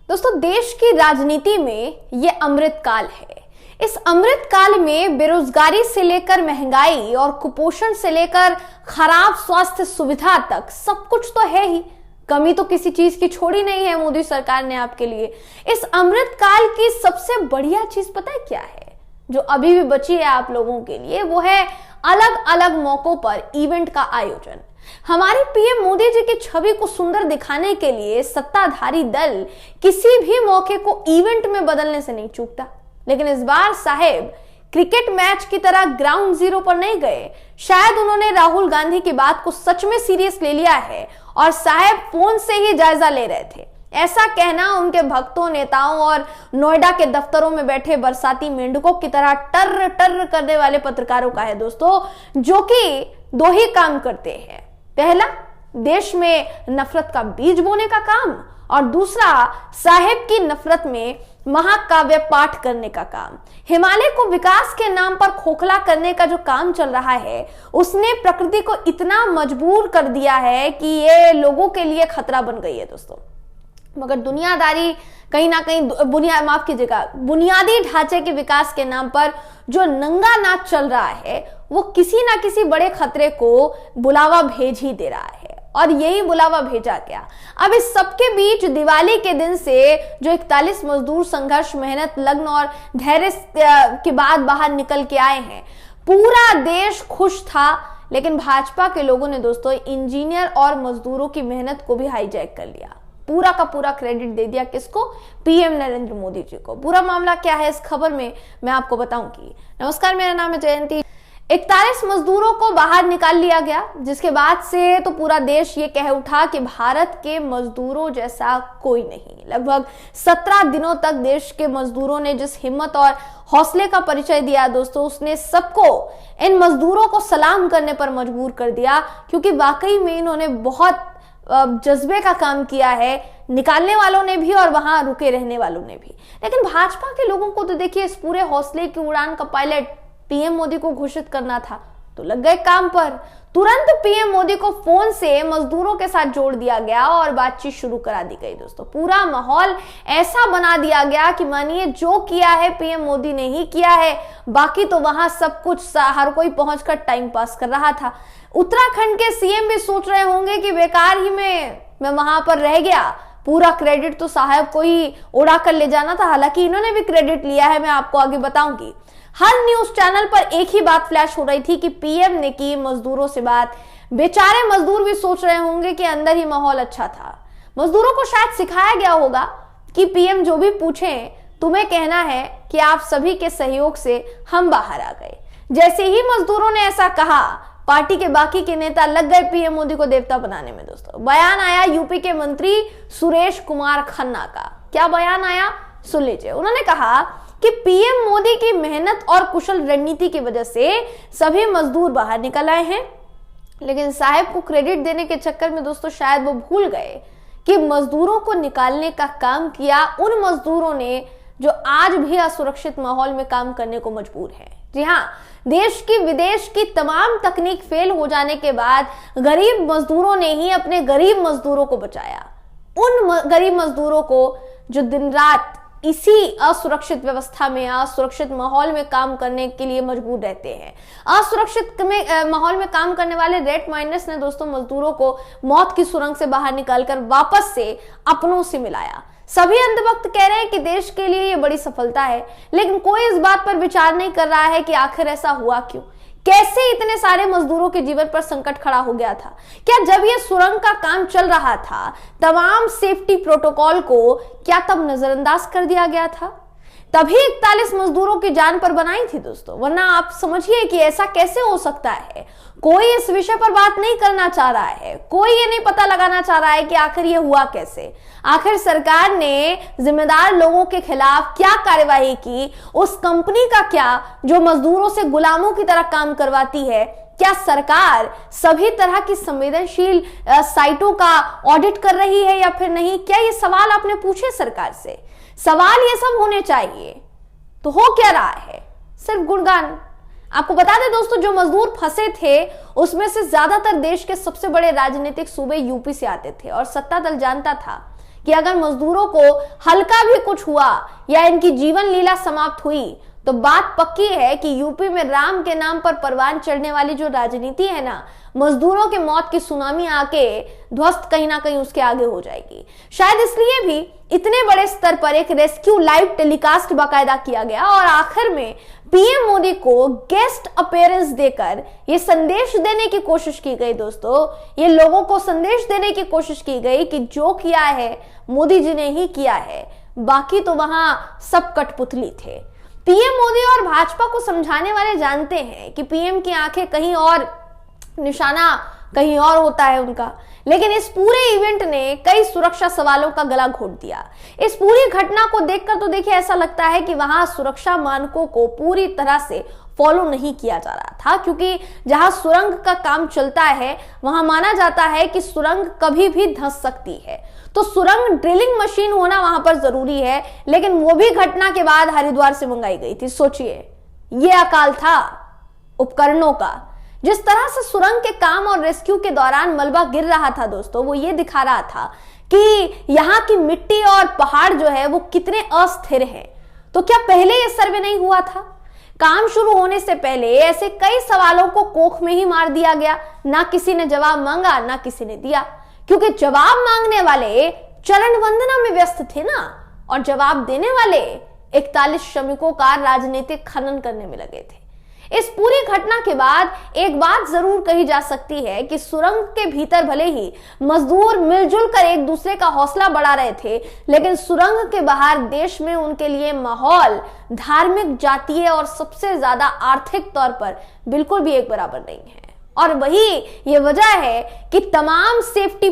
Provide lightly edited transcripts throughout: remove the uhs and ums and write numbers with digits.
दोस्तों, देश की राजनीति में ये अमृत काल है। इस अमृत काल में बेरोजगारी से लेकर महंगाई और कुपोषण से लेकर खराब स्वास्थ्य सुविधा तक सब कुछ तो है ही। कमी तो किसी चीज की छोड़ी नहीं है मोदी सरकार ने आपके लिए। इस अमृत काल की सबसे बढ़िया चीज पता है क्या है, जो अभी भी बची है आप लोगों के लिए? वो है अलग अलग मौकों पर इवेंट का आयोजन। हमारे पीएम मोदी जी की छवि को सुंदर दिखाने के लिए सत्ताधारी दल किसी भी मौके को इवेंट में बदलने से नहीं चूकता। लेकिन इस बार साहेब क्रिकेट मैच की तरह ग्राउंड जीरो पर नहीं गए। शायद उन्होंने राहुल गांधी की बात को सच में सीरियस ले लिया है और साहेब फोन से ही जायजा ले रहे थे। ऐसा कहना उनके भक्तों, नेताओं और नोएडा के दफ्तरों में बैठे बरसाती मेंढकों की तरह टर्र टर्र करने वाले पत्रकारों का है दोस्तों, जो कि दो ही काम करते हैं। पहला, देश में नफरत का बीज बोने का काम, और दूसरा, साहेब की नफरत में महाकाव्य पाठ करने का काम। हिमालय को विकास के नाम पर खोखला करने का जो काम चल रहा है, उसने प्रकृति को इतना मजबूर कर दिया है कि ये लोगों के लिए खतरा बन गई है दोस्तों। मगर दुनियादारी कहीं ना कहीं बुनियादी ढांचे के विकास के नाम पर जो नंगा नाच चल रहा है, वो किसी ना किसी बड़े खतरे को बुलावा भेज ही दे रहा है। और यही बुलावा भेजा गया। अब इस सबके बीच दिवाली के दिन से जो 41 मजदूर संघर्ष, मेहनत, लग्न और धैर्य के बाद बाहर निकल के आए हैं, पूरा देश खुश था। लेकिन भाजपा के लोगों ने दोस्तों इंजीनियर और मजदूरों की मेहनत को भी हाईजैक कर लिया। पूरा का पूरा क्रेडिट दे दिया किसको? पीएम नरेंद्र मोदी जी को। पूरा मामला क्या है इस खबर में मैं आपको बताऊंगी। नमस्कार, मेरा नाम है जयंती। 41 मजदूरों को बाहर निकाल लिया गया, जिसके बाद से तो पूरा देश ये कह उठा कि भारत के मजदूरों जैसा कोई नहीं। लगभग 17 दिनों तक देश के मजदूरों ने जिस हिम्मत और हौसले का परिचय दिया दोस्तों, उसने सबको, इन मजदूरों को सलाम करने पर मजबूर कर दिया, क्योंकि वाकई में इन्होंने बहुत जज्बे का काम किया है, निकालने वालों ने भी और वहां रुके रहने वालों ने भी। लेकिन भाजपा के लोगों को तो देखिए, इस पूरे हौसले की उड़ान का पायलट पीएम मोदी को घोषित करना था, तो लग गए काम पर। तुरंत पीएम मोदी को फोन से मजदूरों के साथ जोड़ दिया गया और बातचीत शुरू करा दी गई दोस्तों। पूरा माहौल ऐसा बना दिया गया कि मानिए जो किया है पीएम मोदी ने ही किया है, बाकी तो वहां सब कुछ हर कोई पहुंचकर टाइम पास कर रहा था। उत्तराखंड के सीएम भी सोच रहे होंगे कि बेकार ही मैं वहां पर रह गया, पूरा क्रेडिट तो साहब को ही उड़ा कर ले जाना था। हालांकि इन्होंने भी क्रेडिट लिया है, मैं आपको आगे बताऊंगी। हर न्यूज चैनल पर एक ही बात फ्लैश हो रही थी कि पीएम ने की मजदूरों से बात। बेचारे मजदूर भी सोच रहे होंगे कि अंदर ही माहौल अच्छा था। मजदूरों को शायद सिखाया गया होगा कि पीएम जो भी पूछे तुम्हें कहना है कि आप सभी के सहयोग से हम बाहर आ गए। जैसे ही मजदूरों ने ऐसा कहा, पार्टी के बाकी के नेता लग गए पीएम मोदी को देवता बनाने में दोस्तों। बयान आया यूपी के मंत्री सुरेश कुमार खन्ना का। क्या बयान आया, सुन लीजिए। उन्होंने कहा कि पीएम मोदी की मेहनत और कुशल रणनीति की वजह से सभी मजदूर बाहर निकल आए हैं। लेकिन साहब को क्रेडिट देने के चक्कर में दोस्तों शायद वो भूल गए कि मजदूरों को निकालने का काम किया उन मजदूरों ने जो आज भी असुरक्षित माहौल में काम करने को मजबूर है। जी हाँ, देश की विदेश की तमाम तकनीक फेल हो जाने के बाद गरीब मजदूरों ने ही अपने गरीब मजदूरों को बचाया। उन गरीब मजदूरों को जो दिन रात इसी असुरक्षित व्यवस्था में, असुरक्षित माहौल में काम करने के लिए मजबूर रहते हैं। असुरक्षित माहौल में काम करने वाले रेड माइनर्स ने दोस्तों मजदूरों को मौत की सुरंग से बाहर निकालकर वापस से अपनों से मिलाया। सभी अंधभक्त कह रहे हैं कि देश के लिए ये बड़ी सफलता है, लेकिन कोई इस बात पर विचार नहीं कर रहा है कि आखिर ऐसा हुआ क्यों? कैसे इतने सारे मजदूरों के जीवन पर संकट खड़ा हो गया था? क्या जब ये सुरंग का काम चल रहा था, तमाम सेफ्टी प्रोटोकॉल को क्या तब नजरअंदाज कर दिया गया था? तभी 41 मजदूरों की जान पर बनाई थी दोस्तों। वरना आप समझिए कि ऐसा कैसे हो सकता है? कोई इस विषय पर बात नहीं करना चाह रहा है, कोई ये नहीं पता लगाना चाह रहा है कि आखिर ये हुआ कैसे। आखिर सरकार ने जिम्मेदार लोगों के खिलाफ क्या कार्यवाही की? उस कंपनी का क्या जो मजदूरों से गुलामों की तरह काम करवाती है? क्या सरकार सभी तरह की संवेदनशील साइटों का ऑडिट कर रही है या फिर नहीं? क्या ये सवाल आपने पूछे सरकार से? सवाल ये सब होने चाहिए। तो हो क्या रहा है? सिर्फ गुणगान। आपको बता दें दोस्तों, जो मजदूर फंसे थे उसमें से ज्यादातर देश के सबसे बड़े राजनीतिक सूबे यूपी से आते थे और सत्ता दल जानता था कि अगर मजदूरों को हल्का भी कुछ हुआ या इनकी जीवन लीला समाप्त हुई तो बात पक्की है कि यूपी में राम के नाम पर परवान चढ़ने वाली जो राजनीति है ना, मजदूरों के मौत की सुनामी आके ध्वस्त कहीं ना कहीं उसके आगे हो जाएगी। शायद इसलिए भी इतने बड़े स्तर पर एक रेस्क्यू लाइव टेलीकास्ट बाकायदा किया गया और आखिर में पीएम मोदी को गेस्ट अपीयरेंस देकर ये संदेश देने की कोशिश की गई। दोस्तों, ये लोगों को संदेश देने की कोशिश की गई कि जो किया है मोदी जी ने ही किया है, बाकी तो वहां सब कठपुतली थे। पीएम मोदी और भाजपा को समझाने वाले जानते हैं कि पीएम की आंखें कहीं और, निशाना कहीं और होता है उनका, लेकिन इस पूरे इवेंट ने कई सुरक्षा सवालों का गला घोट दिया। इस पूरी घटना को देखकर तो देखिए ऐसा लगता है कि वहां सुरक्षा मानकों को पूरी तरह से फॉलो नहीं किया जा रहा था, क्योंकि जहां सुरंग का काम चलता है वहां माना जाता है कि सुरंग कभी भी धंस सकती है, तो सुरंग ड्रिलिंग मशीन होना वहां पर जरूरी है। लेकिन वो भी घटना के बाद हरिद्वार से मंगाई गई थी। सोचिए, ये अकाल था उपकरणों का। जिस तरह से सुरंग के काम और रेस्क्यू के दौरान मलबा गिर रहा था दोस्तों, वो ये दिखा रहा था कि यहाँ की मिट्टी और पहाड़ जो है वो कितने अस्थिर हैं। तो क्या पहले ये सर्वे नहीं हुआ था? काम शुरू होने से पहले ऐसे कई सवालों को कोख में ही मार दिया गया। ना किसी ने जवाब मांगा, ना किसी ने दिया, क्योंकि जवाब मांगने वाले चरण वंदना में व्यस्त थे ना, और जवाब देने वाले 41 श्रमिकों का राजनीतिक खनन करने में लगे थे। इस पूरी घटना के बाद एक बात जरूर कही जा सकती है कि सुरंग के भीतर भले ही मजदूर मिलजुल कर एक दूसरे का हौसला बढ़ा रहे थे, लेकिन सुरंग के बाहर देश में उनके लिए माहौल धार्मिक, जातीय और सबसे ज्यादा आर्थिक तौर पर बिल्कुल भी एक बराबर नहीं है। और वही ये वजह है कि तमाम सेफ्टी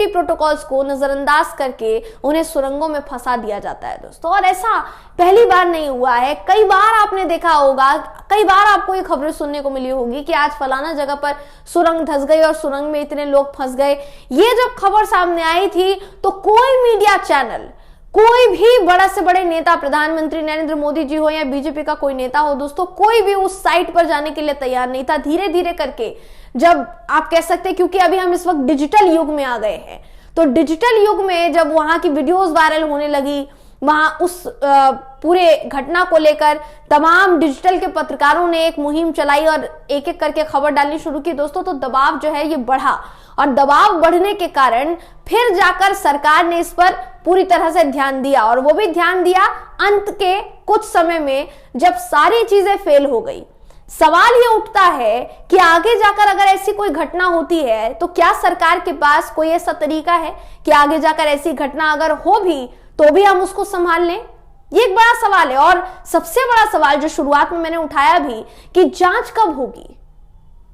प्रोटोकॉल्स को नजरअंदाज करके उन्हें सुरंगों में फंसा दिया जाता है दोस्तों। और ऐसा पहली बार नहीं हुआ है, कई बार आपने देखा होगा, कई बार आपको ये खबरें सुनने को मिली होगी कि आज फलाना जगह पर सुरंग धंस गई और सुरंग में इतने लोग फंस गए। ये जब खबर सामने आई थी तो कोई मीडिया चैनल, कोई भी बड़ा से बड़े नेता, प्रधानमंत्री नरेंद्र मोदी जी हो या बीजेपी का कोई नेता हो दोस्तों, कोई भी उस साइट पर जाने के लिए तैयार नहीं था। धीरे धीरे करके, जब आप कह सकते हैं, क्योंकि अभी हम इस वक्त डिजिटल युग में आ गए हैं, तो डिजिटल युग में जब वहां की वीडियोस वायरल होने लगी, वहां उस पूरे घटना को लेकर तमाम डिजिटल के पत्रकारों ने एक मुहिम चलाई और एक एक करके खबर डालनी शुरू की दोस्तों, तो दबाव जो है ये बढ़ा। और दबाव बढ़ने के कारण फिर जाकर सरकार ने इस पर पूरी तरह से ध्यान दिया, और वो भी ध्यान दिया अंत के कुछ समय में, जब सारी चीजें फेल हो गई। सवाल ये उठता है कि आगे जाकर अगर ऐसी कोई घटना होती है तो क्या सरकार के पास कोई ऐसा तरीका है कि आगे जाकर ऐसी घटना अगर हो भी तो भी हम उसको संभाल लें? ये एक बड़ा सवाल है। और सबसे बड़ा सवाल जो शुरुआत में मैंने उठाया भी, कि जांच कब होगी?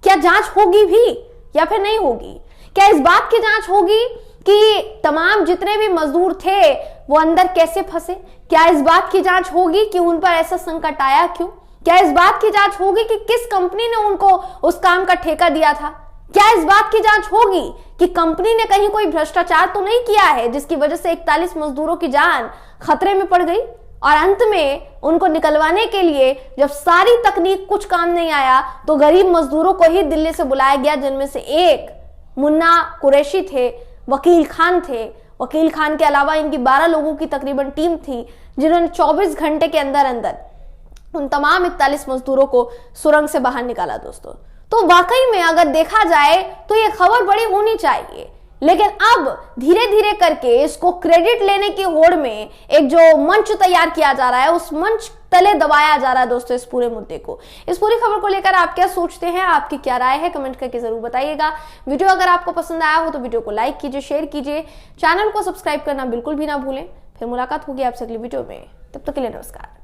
क्या जांच होगी भी या फिर नहीं होगी? क्या इस बात की जांच होगी कि तमाम जितने भी मजदूर थे वो अंदर कैसे फंसे? क्या इस बात की जांच होगी कि उन पर ऐसा संकट आया क्यों? क्या इस बात की जांच होगी कि किस कंपनी ने उनको उस काम का ठेका दिया था? क्या इस बात की जांच होगी कि कंपनी ने कहीं कोई भ्रष्टाचार तो नहीं किया है जिसकी वजह से 41 मजदूरों की जान खतरे में पड़ गई? और अंत में उनको निकलवाने के लिए जब सारी तकनीक कुछ काम नहीं आया तो गरीब मजदूरों को ही दिल्ली से बुलाया गया, जिनमें से एक मुन्ना कुरैशी थे, वकील खान थे। वकील खान के अलावा इनकी 12 लोगों की तकरीबन टीम थी, जिन्होंने 24 घंटे के अंदर अंदर उन तमाम 41 मजदूरों को सुरंग से बाहर निकाला दोस्तों। तो वाकई में अगर देखा जाए तो ये खबर बड़ी होनी चाहिए, लेकिन अब धीरे धीरे करके इसको क्रेडिट लेने की होड़ में एक जो मंच तैयार किया जा रहा है, उस मंच तले दबाया जा रहा है दोस्तों इस पूरे मुद्दे को। इस पूरी खबर को लेकर आप क्या सोचते हैं, आपकी क्या राय है, कमेंट करके जरूर बताइएगा। वीडियो अगर आपको पसंद आया हो तो वीडियो को लाइक कीजिए, शेयर कीजिए, चैनल को सब्सक्राइब करना बिल्कुल भी ना भूलें। फिर मुलाकात होगी आपसे अगली वीडियो में, तब तक के लिए नमस्कार।